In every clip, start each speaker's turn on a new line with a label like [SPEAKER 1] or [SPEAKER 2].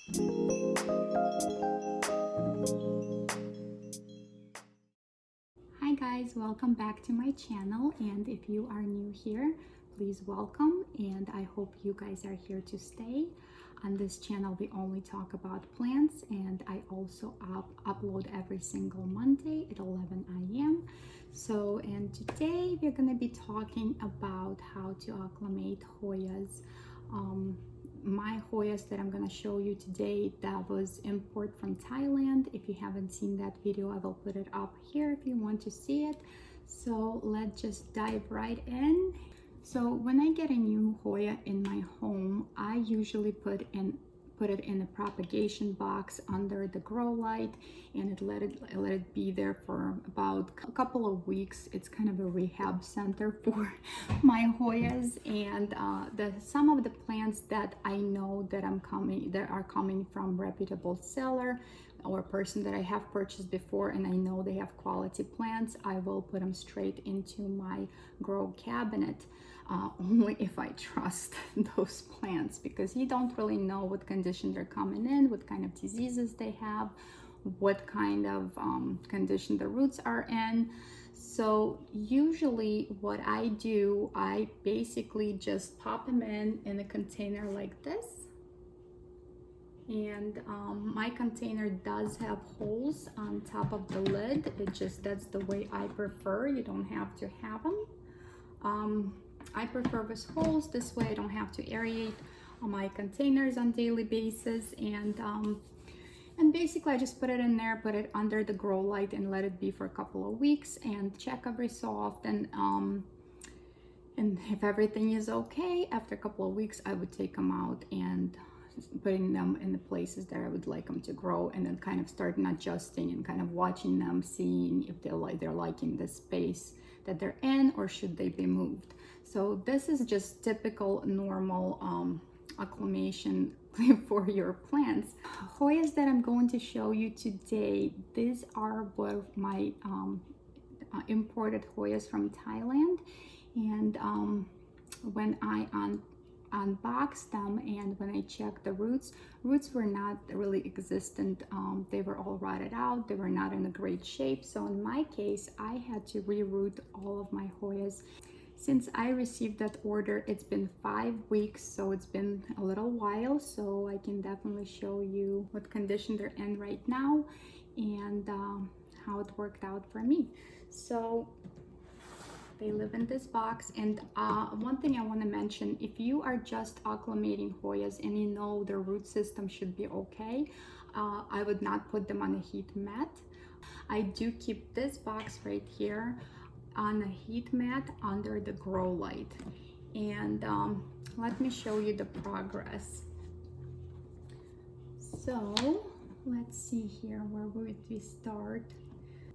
[SPEAKER 1] Hi guys, welcome back to my channel, and if you are new here, please welcome, and I hope you guys are here to stay. On this channel we only talk about plants, and I also upload every single Monday at 11 a.m. And today we're going to be talking about how to acclimate Hoyas. My Hoyas that I'm going to show you today, that was import from Thailand. If you haven't seen that video, I will put it up here if you want to see it. So let's just dive right in. So when I get a new Hoya in my home, I usually put it in a propagation box under the grow light, and let it be there for about a couple of weeks. It's kind of a rehab center for my Hoyas, and some of the plants that I know that are coming from reputable seller or person that I have purchased before, and I know they have quality plants, I will put them straight into my grow cabinet. Only if I trust those plants, because you don't really know what condition they're coming in, what kind of diseases they have, what kind of condition the roots are in. So usually what I do, I basically just pop them in a container like this. And my container does have holes on top of the lid. That's the way I prefer. You don't have to have them. I prefer with holes. This way I don't have to aerate my containers on daily basis, and basically I just put it in there, put it under the grow light, and let it be for a couple of weeks, and check every so often. And if everything is okay, after a couple of weeks I would take them out and putting them in the places that I would like them to grow, and then kind of starting adjusting and kind of watching them, seeing if they're liking the space that they're in, or should they be moved. So this is just typical normal acclimation for your plants. Hoyas that I'm going to show you today, these are one of my imported Hoyas from Thailand, and when I unboxed them and when I checked the roots were not really existent. They were all rotted out. They were not in a great shape. So in my case, I had to reroot all of my Hoyas. Since I received that order, it's been 5 weeks, so it's been a little while. So I can definitely show you what condition they're in right now, and how it worked out for me. So they live in this box. And one thing I want to mention, if you are just acclimating Hoyas and you know their root system should be okay, I would not put them on a heat mat. I do keep this box right here on a heat mat under the grow light. And let me show you the progress. So let's see here, where would we start?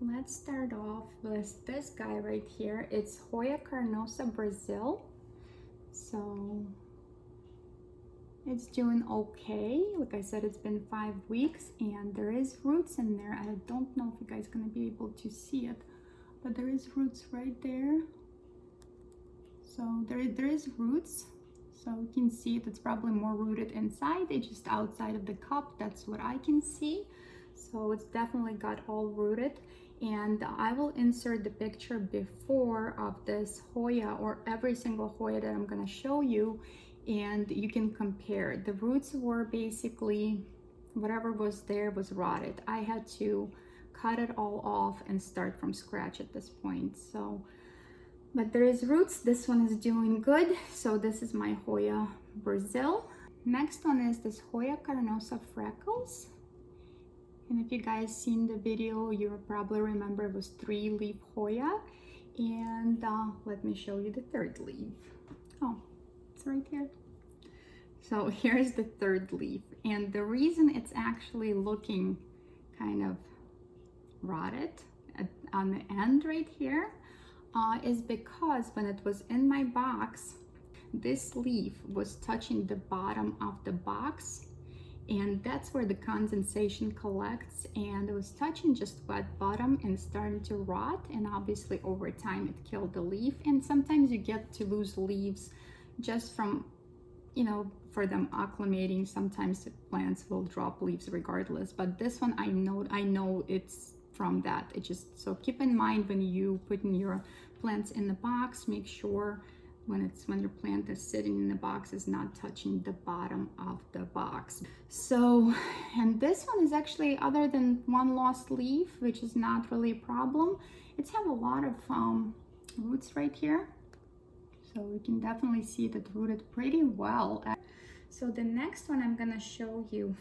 [SPEAKER 1] Let's start off with this guy right here. It's Hoya Carnosa Brazil. So it's doing okay. Like I said, it's been 5 weeks, and there is roots in there. I don't know if you guys are gonna be able to see it, but there is roots right there. So there is roots. So you can see it. It's probably more rooted inside. It's just outside of the cup. That's what I can see. So it's definitely got all rooted. And I will insert the picture before of this Hoya, or every single Hoya that I'm going to show you, and you can compare. The roots were basically, whatever was there was rotted. I had to cut it all off and start from scratch at this point. So, but there is roots. This one is doing good. So this is my Hoya Brazil. Next one is this Hoya Carnosa Freckles. And if you guys seen the video, you probably remember it was 3-leaf Hoya. And let me show you the 3rd leaf. Oh, it's right here. So here's the 3rd leaf. And the reason it's actually looking kind of rotted on the end right here is because when it was in my box, this leaf was touching the bottom of the box, and that's where the condensation collects, and it was touching just wet bottom and starting to rot, and obviously over time it killed the leaf. And sometimes you get to lose leaves just from you know, for them acclimating, sometimes the plants will drop leaves regardless, but this one I know it's from that. It just, so keep in mind when you put in your plants in the box, make sure when your plant is sitting in the box is not touching the bottom of the box. So, and this one is actually, other than one lost leaf, which is not really a problem, it's have a lot of roots right here. So we can definitely see that rooted pretty well. So the next one I'm gonna show you,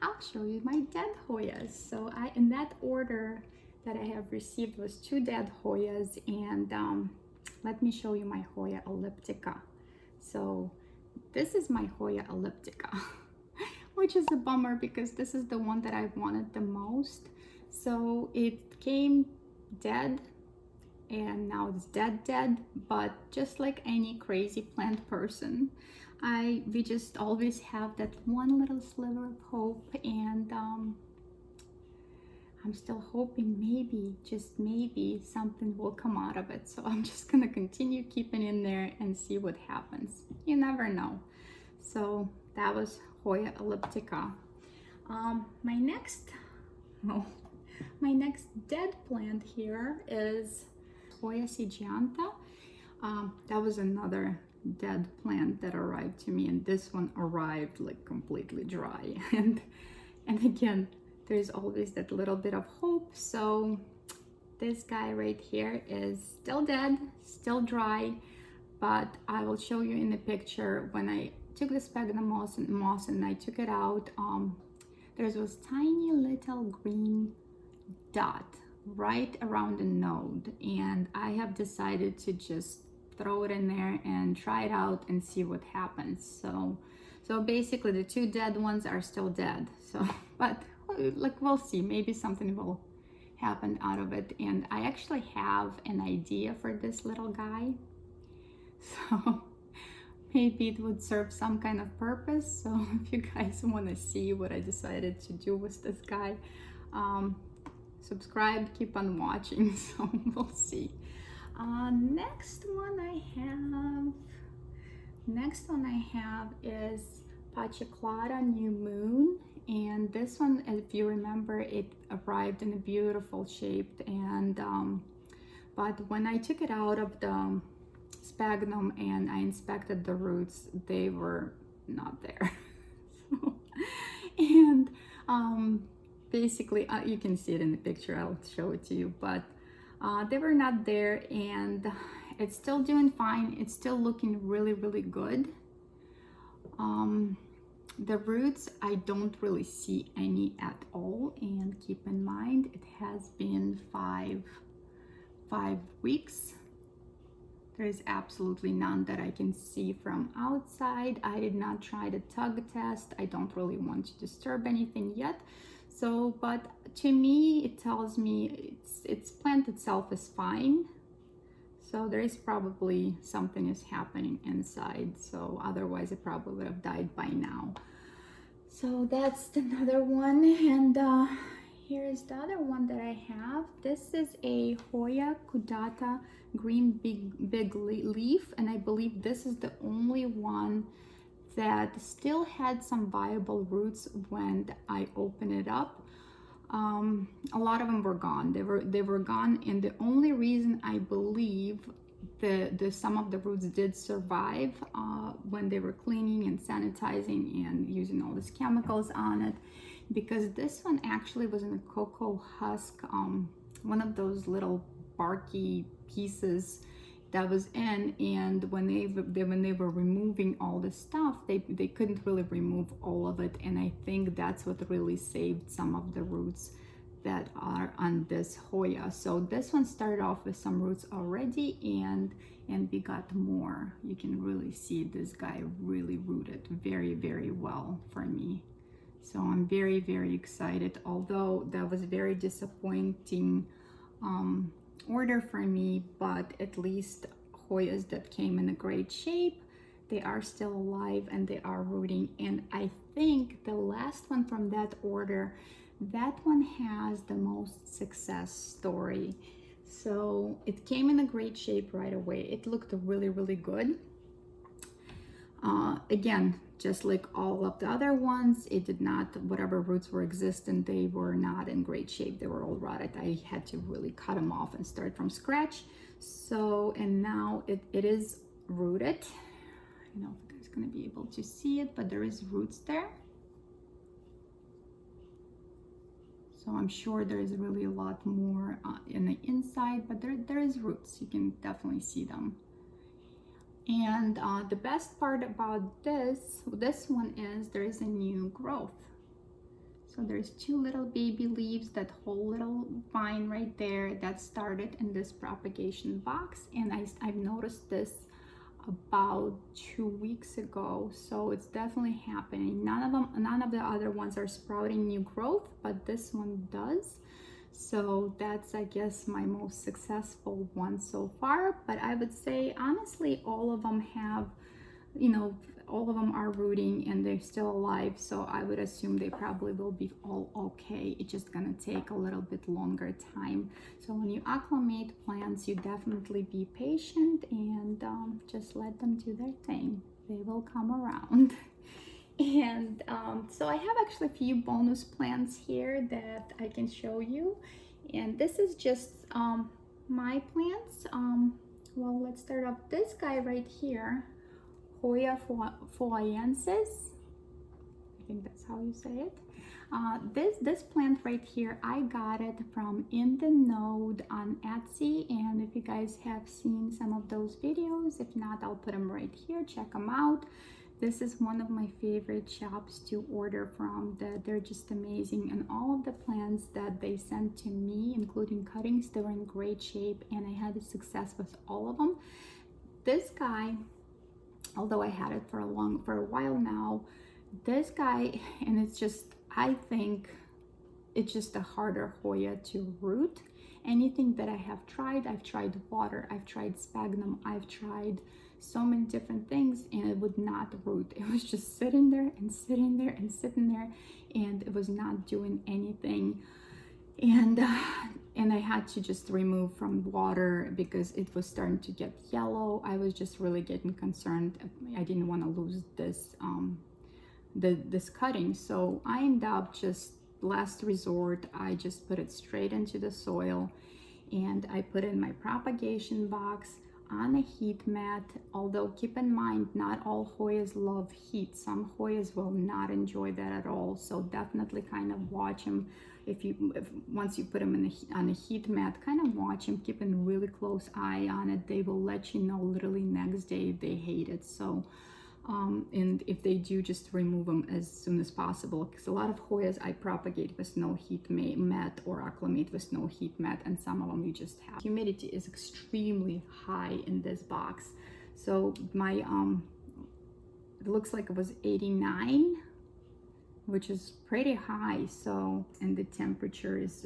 [SPEAKER 1] I'll show you my dead Hoyas. So in that order that I have received was 2 dead Hoyas, and let me show you my Hoya elliptica. So this is my Hoya elliptica, which is a bummer because this is the one that I wanted the most. So it came dead, and now it's dead, but just like any crazy plant person, we just always have that one little sliver of hope, and I'm still hoping maybe, just maybe, something will come out of it. So I'm just gonna continue keeping in there and see what happens. You never know. So that was Hoya elliptica. My next dead plant here is Hoya sigianta. That was another dead plant that arrived to me, and this one arrived like completely dry. And again, there's always that little bit of hope. So this guy right here is still dead, still dry, but I will show you in the picture when I took the sphagnum moss and I took it out. There's this tiny little green dot right around the node, and I have decided to just throw it in there and try it out and see what happens. So basically the 2 dead ones are still dead. So, but like, we'll see, maybe something will happen out of it. And I actually have an idea for this little guy, so maybe it would serve some kind of purpose. So if you guys want to see what I decided to do with this guy, subscribe, keep on watching. So we'll see. Next one I have is Pachaclata New Moon, and this one, if you remember, it arrived in a beautiful shape, and but when I took it out of the sphagnum and I inspected the roots, they were not there. So, and basically you can see it in the picture, I'll show it to you, but they were not there, and it's still doing fine. It's still looking really good. The roots, I don't really see any at all, and keep in mind it has been five weeks. There is absolutely none that I can see from outside. I did not try the tug test. I don't really want to disturb anything yet. So, but to me, it tells me its plant itself is fine. So there is probably something is happening inside. So otherwise it probably would have died by now. So that's another one. And here's the other one that I have. This is a Hoya Kudata green big leaf. And I believe this is the only one that still had some viable roots when I opened it up. A lot of them were gone. They were gone, and the only reason I believe some of the roots did survive when they were cleaning and sanitizing and using all these chemicals on it, because this one actually was in a cocoa husk, one of those little barky pieces that was in, and when they were removing all the stuff, they couldn't really remove all of it, and I think that's what really saved some of the roots that are on this Hoya. So this one started off with some roots already, and we got more. You can really see this guy really rooted very well for me. So I'm very excited, although that was very disappointing order for me, but at least Hoyas that came in a great shape, they are still alive and they are rooting. And I think the last one from that order, that one has the most success story. So it came in a great shape right away. It looked really good. Again, just like all of the other ones, it did not, whatever roots were existent, they were not in great shape. They were all rotted. I had to really cut them off and start from scratch. So, and now it is rooted. I don't know if you guys are going to be able to see it, but there is roots there. So I'm sure there is really a lot more in the inside, but there is roots. You can definitely see them. And the best part about this one is there is a new growth. So there's two little baby leaves, that whole little vine right there that started in this propagation box. And I've noticed this about 2 weeks ago, so it's definitely happening. None of the other ones are sprouting new growth, but this one does. So that's, I guess, my most successful one so far. But I would say honestly, all of them have, you know, all of them are rooting and they're still alive, so I would assume they probably will be all okay. It's just gonna take a little bit longer time. So when you acclimate plants, you definitely be patient and just let them do their thing. They will come around. And so I have actually a few bonus plants here that I can show you, and this is just my plants. Well, let's start off this guy right here, Hoya Foyensis. I think that's how you say it. This plant right here, I got it from In the Node on Etsy, and if you guys have seen some of those videos, if not, I'll put them right here. Check them out. This is one of my favorite shops to order from. They're just amazing, and all of the plants that they sent to me, including cuttings, they were in great shape, and I had success with all of them. This guy, although I had it for a while now, this guy, and it's just, I think it's just a harder Hoya to root. Anything that I have tried, I've tried water, I've tried sphagnum, I've tried so many different things, and it would not root. It was just sitting there and sitting there and sitting there, and it was not doing anything. And I had to just remove from water because it was starting to get yellow. I was just really getting concerned. I didn't want to lose this this cutting, so I ended up just, last resort, I just put it straight into the soil, and I put it in my propagation box on a heat mat. Although keep in mind, not all Hoyas love heat. Some Hoyas will not enjoy that at all, so definitely kind of watch them. Once you put them on a heat mat, kind of watch them, keep a really close eye on it. They will let you know literally next day if they hate it. So and if they do, just remove them as soon as possible, because a lot of Hoyas I propagate with no heat mat or acclimate with no heat mat, and some of them you just have. Humidity is extremely high in this box, so my it looks like it was 89, which is pretty high. So, and the temperature is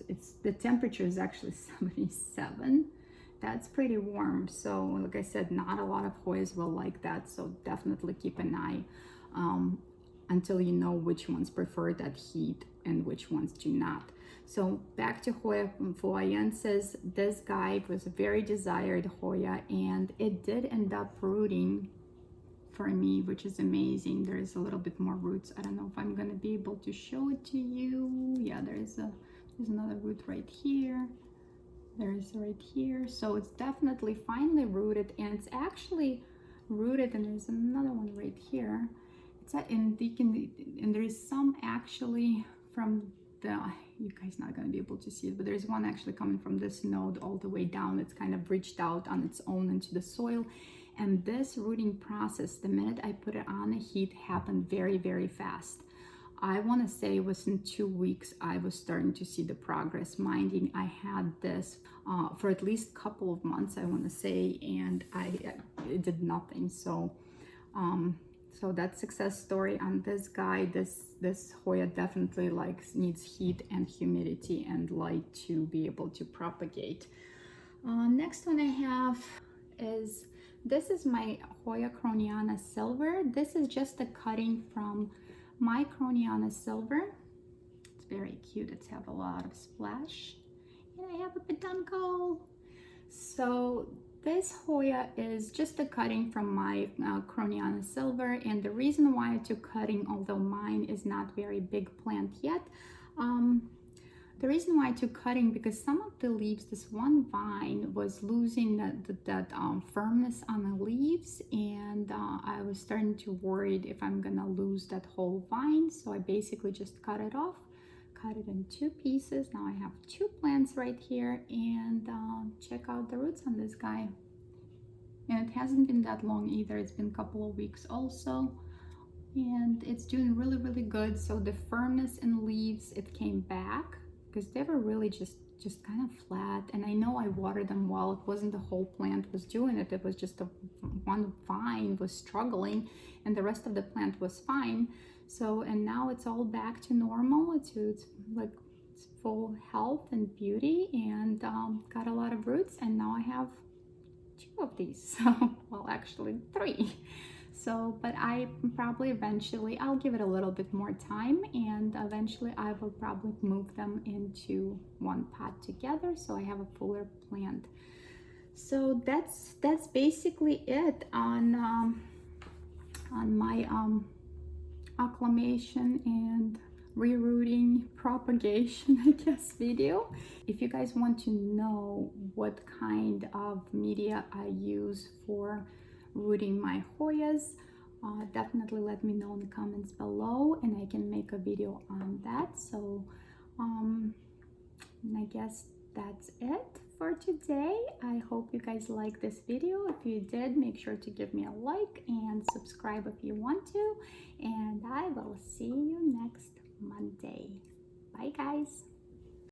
[SPEAKER 1] actually 77. That's pretty warm. So like I said, not a lot of Hoyas will like that, so definitely keep an eye until you know which ones prefer that heat and which ones do not. So back to Hoya Foyensis. This guy was a very desired Hoya, and it did end up rooting for me, which is amazing. There's a little bit more roots. I don't know if I'm gonna be able to show it to you. Yeah, there's another root right here. There's right here. So it's definitely finally rooted, and it's actually rooted, and there's another one right here. It's and there is some actually from the, you guys not going to be able to see it, but there's one actually coming from this node all the way down. It's kind of reached out on its own into the soil. And this rooting process, the minute I put it on the heat, happened very, very fast. I want to say within 2 weeks, I was starting to see the progress. Minding, I had this for at least a couple of months, I want to say, and it did nothing. So, so that success story on this guy. This Hoya definitely needs heat and humidity and light to be able to propagate. Next one I have is, this is my Hoya Croniana Silver. This is just a cutting from my Croniana Silver. It's very cute. It's have a lot of splash. And I have a peduncle. So this Hoya is just a cutting from my Croniana Silver, and the reason why I took cutting, although mine is not very big plant yet, the reason why I took cutting, because some of the leaves, this one vine was losing that firmness on the leaves, and I was starting to worry if I'm gonna lose that whole vine, so I basically just cut it off, cut it in 2 pieces. Now I have 2 plants right here, and check out the roots on this guy. And it hasn't been that long either, it's been a couple of weeks also, and it's doing really good. So the firmness in leaves, it came back, because they were really just kind of flat, and I know I watered them well. It wasn't the whole plant was doing it, it was just the one vine was struggling and the rest of the plant was fine. So, and now it's all back to normal. It's like it's full health and beauty, and got a lot of roots, and now I have 2 of these. So, well, actually 3. So, but I probably eventually, I'll give it a little bit more time, and eventually I will probably move them into one pot together, so I have a fuller plant. So that's basically it on my acclimation and rerooting propagation, I guess, video. If you guys want to know what kind of media I use for rooting my Hoyas, definitely let me know in the comments below, and I can make a video on that. So I guess that's it for today. I hope you guys like this video. If you did, make sure to give me a like and subscribe if you want to, and I will see you next Monday. Bye guys.